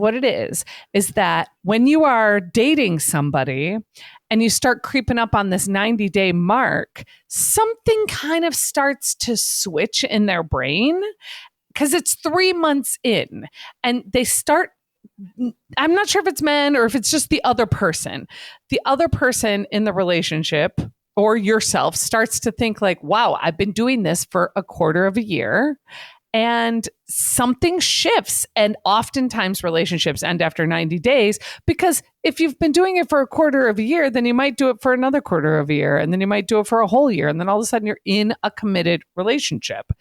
[SPEAKER 3] that when you are dating somebody and you start creeping up on this 90-day mark, something kind of starts to switch in their brain because it's 3 months in and they start. I'm not sure if it's men or if it's just the other person. The other person in the relationship or yourself starts to think like, wow, I've been doing this for a quarter of a year and something shifts. And oftentimes relationships end after 90 days because if you've been doing it for a quarter of a year, then you might do it for another quarter of a year and then you might do it for a whole year. And then all of a sudden you're in a committed relationship.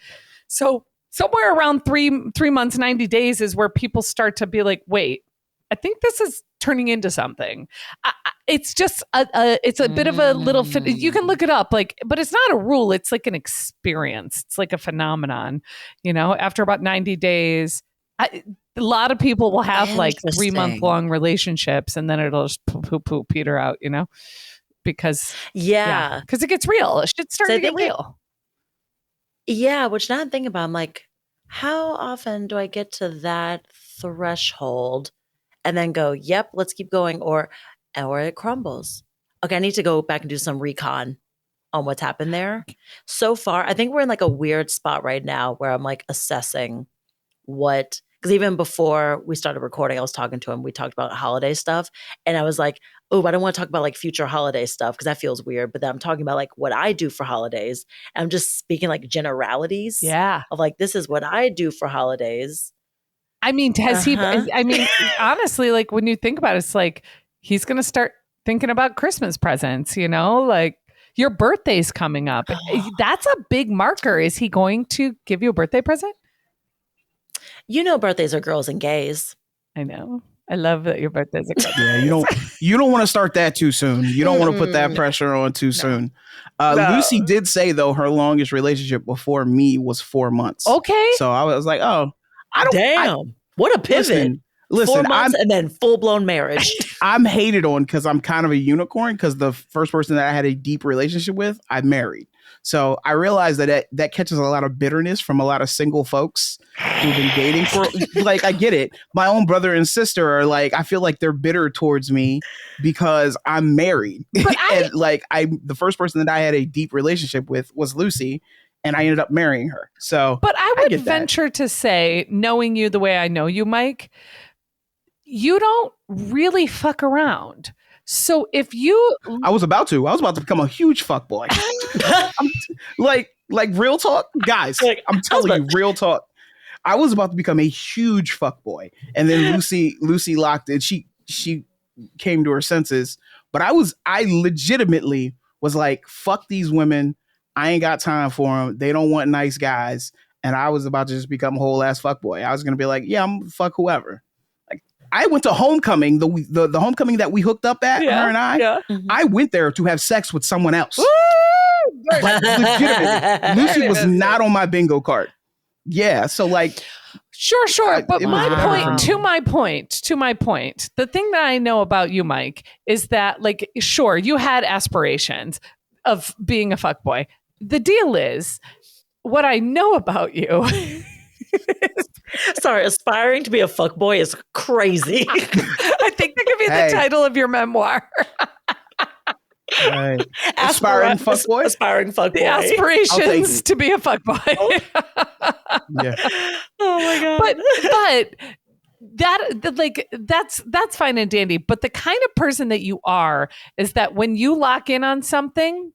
[SPEAKER 3] So somewhere around three months, 90 days is where people start to be like, wait, I think this is turning into something. It's just, it's a bit of a little, you can look it up, like, but it's not a rule. It's like an experience. It's like a phenomenon, you know, after about 90 days, a lot of people will have like 3 month long relationships and then it'll just poop peter out, you know, because because it gets real. It should start to get real.
[SPEAKER 1] Yeah, which now I'm thinking about, I'm like, how often do I get to that threshold and then go, yep, let's keep going, or it crumbles. Okay, I need to go back and do some recon on what's happened there. So far, I think we're in like a weird spot right now where I'm like assessing what, because even before we started recording, I was talking to him, we talked about holiday stuff, and I was like, oh, I don't want to talk about like future holiday stuff because that feels weird. But then I'm talking about like what I do for holidays. And I'm just speaking like generalities.
[SPEAKER 3] Yeah.
[SPEAKER 1] Of like, this is what I do for holidays.
[SPEAKER 3] I mean, honestly, like when you think about it, it's like he's going to start thinking about Christmas presents, you know, like Your birthday's coming up. That's a big marker. Is he going to give you a birthday present?
[SPEAKER 1] Birthdays are girls and gays.
[SPEAKER 3] I know. I love that your birthday's a girl.
[SPEAKER 2] Yeah, you don't want to start that too soon. You don't want to put that pressure on too soon. Lucy did say, though, her longest relationship before me was 4 months.
[SPEAKER 3] Okay.
[SPEAKER 2] So I was like, oh,
[SPEAKER 1] What a pivot.
[SPEAKER 2] Listen,
[SPEAKER 1] 4 months and then full-blown marriage.
[SPEAKER 2] I'm hated on because I'm kind of a unicorn, because the first person that I had a deep relationship with, I married. So I realized that catches a lot of bitterness from a lot of single folks who've been dating for, like, I get it. My own brother and sister are like, I feel like they're bitter towards me because I'm married. But the first person that I had a deep relationship with was Lucy, and I ended up marrying her. So,
[SPEAKER 3] but I would venture to say, knowing you the way I know you, Mike, you don't really fuck around. So if you,
[SPEAKER 2] I was about to become a huge fuckboy. like real talk, guys. I'm telling you, real talk. I was about to become a huge fuckboy, and then Lucy locked it. She came to her senses, but I legitimately was like, fuck these women. I ain't got time for them. They don't want nice guys, and I was about to just become a whole ass fuckboy. I was gonna be like, yeah, I'm fuck whoever. I went to homecoming, the homecoming that we hooked up at, her and I. Yeah. I went there to have sex with someone else. Legitimately. Lucy was not on my bingo card. Yeah, so like,
[SPEAKER 3] sure. But to my point, the thing that I know about you, Mike, is that, like, sure, you had aspirations of being a fuckboy. The deal is, what I know about you.
[SPEAKER 1] Sorry, aspiring to be a fuckboy is crazy.
[SPEAKER 3] I think that could be the title of your memoir.
[SPEAKER 2] Right. Aspiring fuckboy?
[SPEAKER 1] Aspiring fuckboy.
[SPEAKER 3] The aspirations to be a fuckboy.
[SPEAKER 2] Yeah.
[SPEAKER 1] Oh my God.
[SPEAKER 3] But that's fine and dandy. But the kind of person that you are is that when you lock in on something,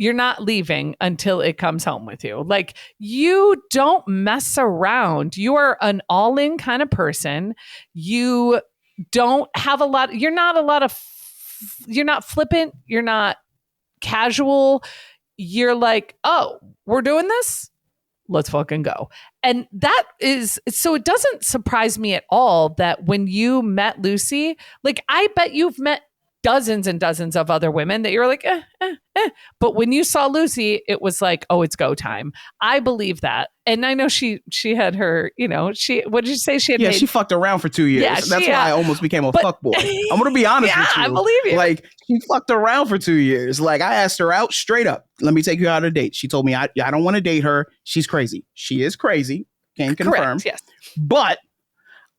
[SPEAKER 3] you're not leaving until it comes home with you. Like, you don't mess around. You are an all-in kind of person. You don't have you're not flippant. You're not casual. You're like, oh, we're doing this? Let's fucking go. And that is, so it doesn't surprise me at all that when you met Lucy, like, I bet you've met dozens and dozens of other women that you're like, But when you saw Lucy, it was like, oh, it's go time. I believe that. And I know she had her, what did you say?
[SPEAKER 2] She fucked around for 2 years. Yeah, that's why I almost became a fuckboy. I'm going to be honest with you.
[SPEAKER 3] I believe you.
[SPEAKER 2] Like, she fucked around for 2 years. Like, I asked her out straight up. Let me take you out on a date. She told me, I don't want to date her. She's crazy. She is crazy. Can confirm.
[SPEAKER 3] Correct, yes.
[SPEAKER 2] But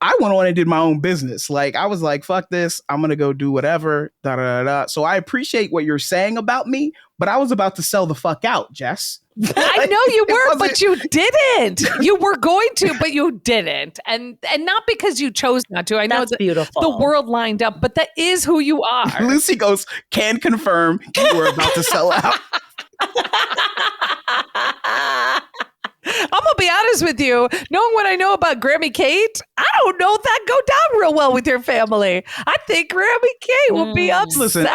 [SPEAKER 2] I went on and did my own business. Like, I was like, fuck this. I'm going to go do whatever. Da, da, da, da. So I appreciate what you're saying about me, but I was about to sell the fuck out, Jess.
[SPEAKER 3] I know you were, but you didn't. You were going to, but you didn't. And not because you chose not to. I know
[SPEAKER 1] that's beautiful.
[SPEAKER 3] The world lined up, but that is who you are.
[SPEAKER 2] Lucy goes, can confirm you were about to sell out.
[SPEAKER 3] I'm going to be honest with you. Knowing what I know about Grammy Kate, I don't know if that go down real well with your family. I think Grammy Kate will be upset.
[SPEAKER 2] Listen,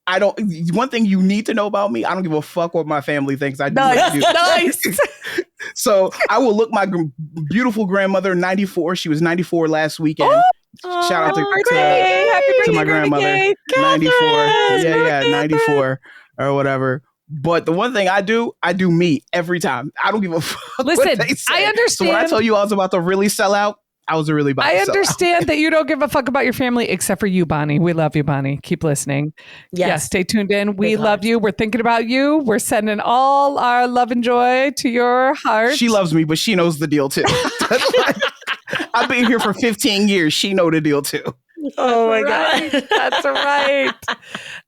[SPEAKER 2] I don't. One thing you need to know about me, I don't give a fuck what my family thinks. I do.
[SPEAKER 3] Nice.
[SPEAKER 2] So I will look my beautiful grandmother, 94. She was 94 last weekend. Shout out to my grandmother, 94. Yeah, 94 or whatever. But the one thing I do me every time. I don't give a fuck.
[SPEAKER 3] Listen,
[SPEAKER 2] what they say.
[SPEAKER 3] I understand.
[SPEAKER 2] So when I tell you I was about to really sell out, I was really about to sell out.
[SPEAKER 3] I understand that you don't give a fuck about your family, except for you, Bonnie. We love you, Bonnie. Keep listening. Yes, stay tuned in. We love you. We're thinking about you. We're sending all our love and joy to your heart.
[SPEAKER 2] She loves me, but she knows the deal too. I've been here for 15 years. She know the deal too.
[SPEAKER 1] Oh my God.
[SPEAKER 3] That's right.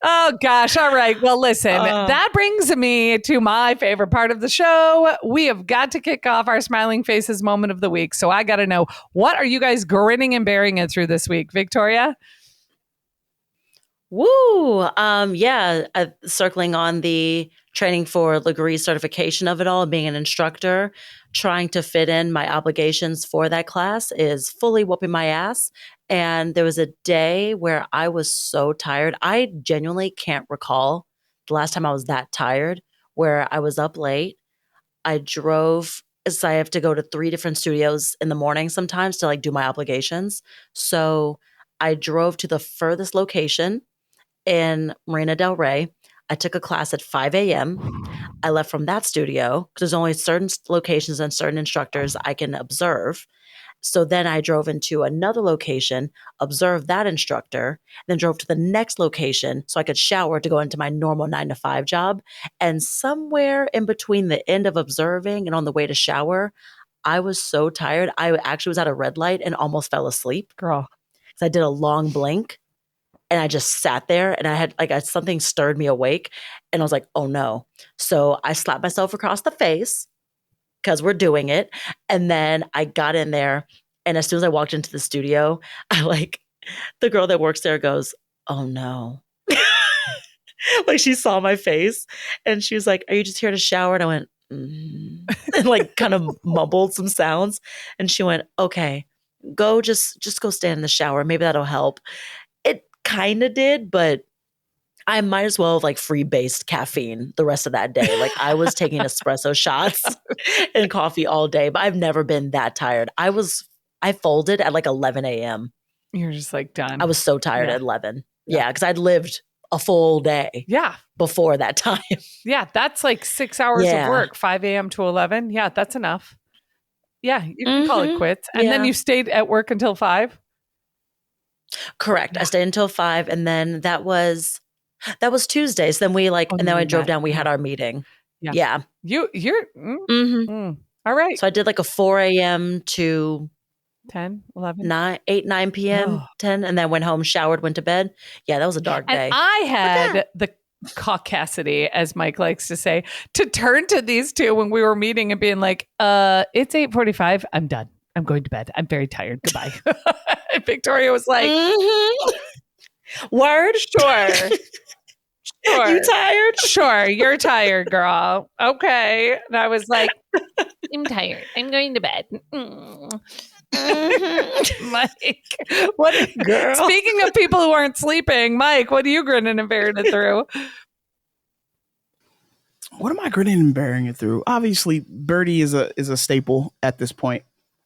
[SPEAKER 3] Oh gosh. All right. Well, listen, that brings me to my favorite part of the show. We have got to kick off our smiling faces moment of the week. So I got to know, what are you guys grinning and bearing it through this week? Victoria?
[SPEAKER 1] Woo! Yeah, circling on the training for Legree certification of it all, being an instructor, trying to fit in my obligations for that class is fully whooping my ass. And there was a day where I was so tired. I genuinely can't recall the last time I was that tired, where I was up late. I drove, so I have to go to 3 different studios in the morning sometimes to like do my obligations. So I drove to the furthest location in Marina Del Rey. I took a class at 5 a.m. I left from that studio because there's only certain locations and certain instructors I can observe. So then I drove into another location, observed that instructor, then drove to the next location so I could shower to go into my normal 9 to 5 job. And somewhere in between the end of observing and on the way to shower, I was so tired. I actually was at a red light and almost fell asleep.
[SPEAKER 3] Girl.
[SPEAKER 1] So I did a long blink. And I just sat there and I had something stirred me awake and I was like, oh no. So I slapped myself across the face because we're doing it. And then I got in there. And as soon as I walked into the studio, the girl that works there goes, oh no. Like she saw my face and she was like, are you just here to shower? And I went, and like kind of mumbled some sounds. And she went, okay, go just go stand in the shower. Maybe that'll help. It kind of did, but I might as well have like free-based caffeine the rest of that day. Like I was taking espresso shots and coffee all day, but I've never been that tired. I folded at like 11 a.m.
[SPEAKER 3] You're just like done.
[SPEAKER 1] I was so tired at 11. Yeah, because I'd lived a full day.
[SPEAKER 3] Yeah.
[SPEAKER 1] Before that time.
[SPEAKER 3] Yeah, that's like 6 hours of work, 5 a.m. to 11. Yeah, that's enough. Yeah, you can call it quits. And then you stayed at work until 5?
[SPEAKER 1] Correct. I stayed until 5, and then that was Tuesdays. Then we and then I drove down. We had our meeting. Yeah.
[SPEAKER 3] You're all right.
[SPEAKER 1] So I did like a 4 a.m. to
[SPEAKER 3] 10, 11,
[SPEAKER 1] 9 p.m., 10, and then went home, showered, went to bed. Yeah, that was a dark day.
[SPEAKER 3] And I had the caucasity, as Mike likes to say, to turn to these two when we were meeting and being like, it's 8:45. I'm done. I'm going to bed. I'm very tired. Goodbye. And Victoria was like,
[SPEAKER 1] word?
[SPEAKER 3] Sure. Sure.
[SPEAKER 1] You tired?
[SPEAKER 3] Sure. You're tired, girl. Okay. And I was like, I'm tired. I'm going to bed. Mike, what?
[SPEAKER 1] Girl.
[SPEAKER 3] Speaking of people who aren't sleeping, Mike, what are you grinning and bearing it through?
[SPEAKER 2] What am I grinning and bearing it through? Obviously, Birdie is a staple at this point.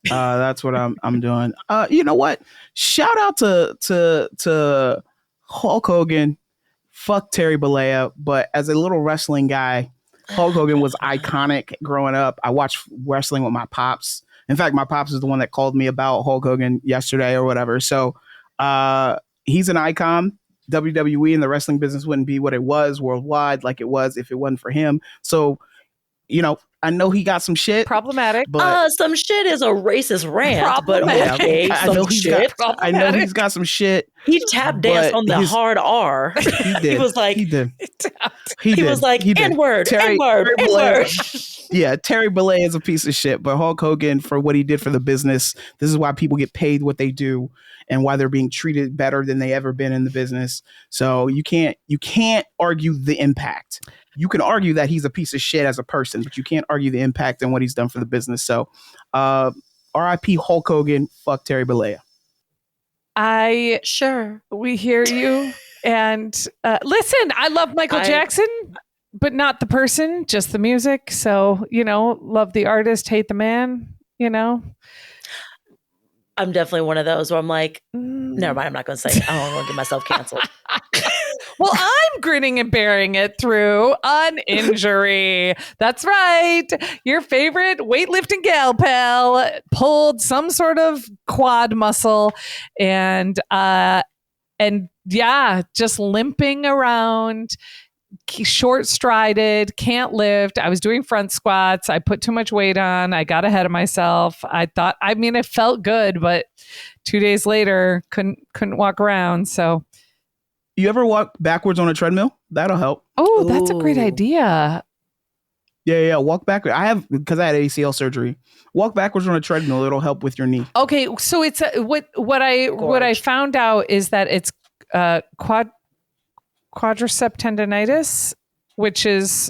[SPEAKER 2] That's what I'm doing. You know what? Shout out to Hulk Hogan. Fuck Terry Bollea. But as a little wrestling guy, Hulk Hogan was iconic growing up. I watched wrestling with my pops. In fact, my pops is the one that called me about Hulk Hogan yesterday or whatever. So he's an icon. WWE and the wrestling business wouldn't be what it was worldwide like it was if it wasn't for him. So, you know, I know he got some shit.
[SPEAKER 3] Problematic.
[SPEAKER 2] But
[SPEAKER 1] some shit is a racist rant. But
[SPEAKER 3] Problematic.
[SPEAKER 1] okay,
[SPEAKER 2] I know he's got some shit.
[SPEAKER 1] He tap danced on the hard R.
[SPEAKER 2] He did.
[SPEAKER 1] He was like,
[SPEAKER 2] he did.
[SPEAKER 1] He was like, N-word,
[SPEAKER 2] Terry
[SPEAKER 1] N-word, N-word.
[SPEAKER 2] Yeah, Terry Bollea is a piece of shit, but Hulk Hogan, for what he did for the business, this is why people get paid what they do and why they're being treated better than they ever been in the business. So you can't argue the impact. You can argue that he's a piece of shit as a person, but you can't argue the impact and what he's done for the business. So R.I.P. Hulk Hogan, fuck Terry Bollea.
[SPEAKER 3] We hear you. And listen, I love Michael Jackson, but not the person, just the music. So, you know, love the artist, hate the man, you know.
[SPEAKER 1] I'm definitely one of those where I'm like, never mind, I'm not going to say it. I don't want to get myself canceled.
[SPEAKER 3] Well, I'm grinning and bearing it through an injury. That's right. Your favorite weightlifting gal pal pulled some sort of quad muscle and yeah, just limping around, short-strided, can't lift. I was doing front squats. I put too much weight on. I got ahead of myself. It felt good, but 2 days later, couldn't walk around. So,
[SPEAKER 2] you ever walk backwards on a treadmill? That'll help.
[SPEAKER 3] Oh, that's a great idea.
[SPEAKER 2] Yeah. Walk backwards. Because I had ACL surgery. Walk backwards on a treadmill. It'll help with your knee.
[SPEAKER 3] Okay, so it's what I found out is that it's quadricep tendonitis, which is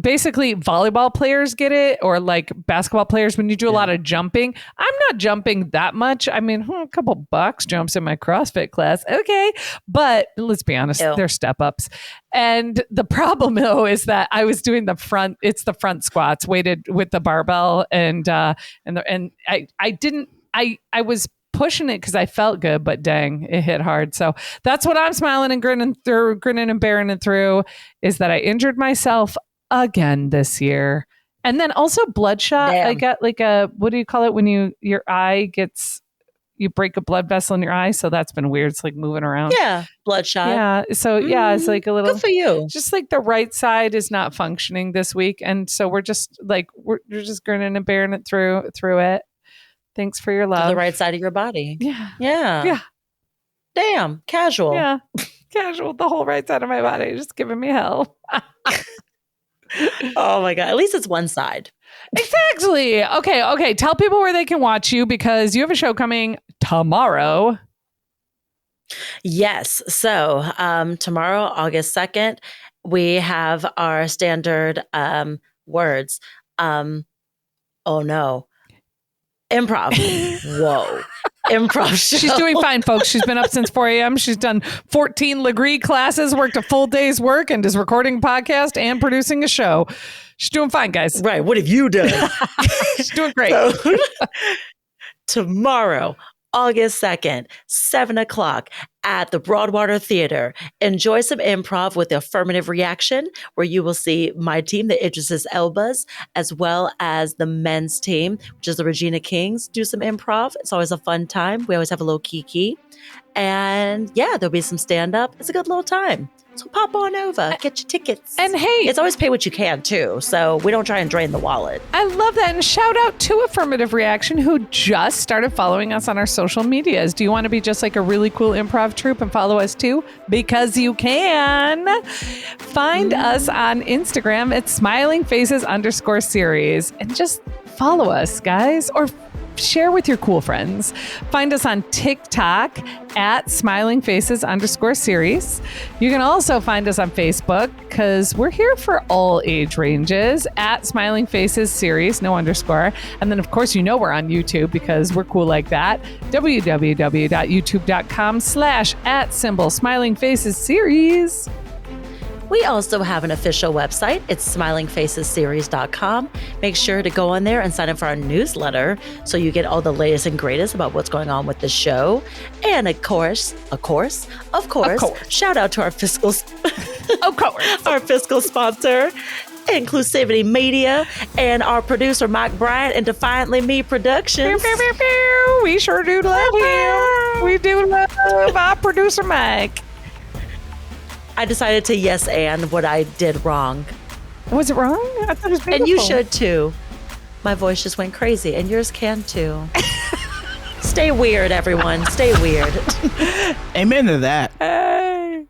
[SPEAKER 3] basically volleyball players get it, or like basketball players when you do a lot of jumping. I'm not jumping that much. I mean, a couple bucks jumps in my CrossFit class. Okay. But let's be honest, they're step ups. And the problem though is that I was doing the front squats weighted with the barbell and I was pushing it because I felt good, but dang, it hit hard. So that's what I'm smiling and grinning and bearing it through, is that I injured myself again this year. And then also bloodshot. I got like what do you call it when you break a blood vessel in your eye? So that's been weird. It's like moving around. Yeah.
[SPEAKER 1] Bloodshot.
[SPEAKER 3] Yeah. So it's like a little,
[SPEAKER 1] good for you.
[SPEAKER 3] Just like the right side is not functioning this week. And so we're just grinning and bearing it through it. Thanks for your love.
[SPEAKER 1] The right side of your body.
[SPEAKER 3] Yeah.
[SPEAKER 1] Yeah.
[SPEAKER 3] Yeah.
[SPEAKER 1] Damn. Casual.
[SPEAKER 3] Yeah. Casual. The whole right side of my body just giving me hell.
[SPEAKER 1] Oh my God. At least it's one side.
[SPEAKER 3] Exactly. Okay. Tell people where they can watch you, because you have a show coming tomorrow.
[SPEAKER 1] Yes. So tomorrow, August 2nd, we have our standard words. Oh no. Improv. Whoa. Improv show.
[SPEAKER 3] She's doing fine, folks. She's been up since 4 a.m. She's done 14 Legree classes, worked a full day's work, and is recording a podcast and producing a show. She's doing fine, guys.
[SPEAKER 1] Right. What have you done?
[SPEAKER 3] She's doing great.
[SPEAKER 1] So, tomorrow, August 2nd, 7:00 at the Broadwater Theater. Enjoy some improv with the affirmative reaction, where you will see my team, the Idris Elbas, as well as the men's team, which is the Regina Kings, do some improv. It's always a fun time. We always have a little kiki. And there'll be some stand-up. It's a good little time. So pop on over, get your tickets.
[SPEAKER 3] And hey,
[SPEAKER 1] it's always pay what you can too. So we don't try and drain the wallet.
[SPEAKER 3] I love that. And shout out to Affirmative Reaction, who just started following us on our social medias. Do you want to be just like a really cool improv troupe and follow us too? Because you can. Find us on Instagram at smilingfaces_series and just follow us, guys, or share with your cool friends. Find us on TikTok at smilingfaces_series. You can also find us on Facebook, because we're here for all age ranges, at Smiling Faces Series, no underscore. And then, of course, we're on YouTube, because we're cool like that. www.youtube.com/@Smiling Faces Series.
[SPEAKER 1] We also have an official website. It's smilingfacesseries.com. Make sure to go on there and sign up for our newsletter so you get all the latest and greatest about what's going on with the show. And of course, shout out to our fiscal our fiscal sponsor, Inclusivity Media, and our producer Mike Bryant and Defiantly Me Productions.
[SPEAKER 3] We sure do love him. We do love our producer Mike.
[SPEAKER 1] I decided to yes and what I did wrong.
[SPEAKER 3] Was it wrong? I thought it was beautiful.
[SPEAKER 1] And you should too. My voice just went crazy, and yours can too. Stay weird, everyone. Stay weird.
[SPEAKER 2] Amen to that.
[SPEAKER 3] Hey.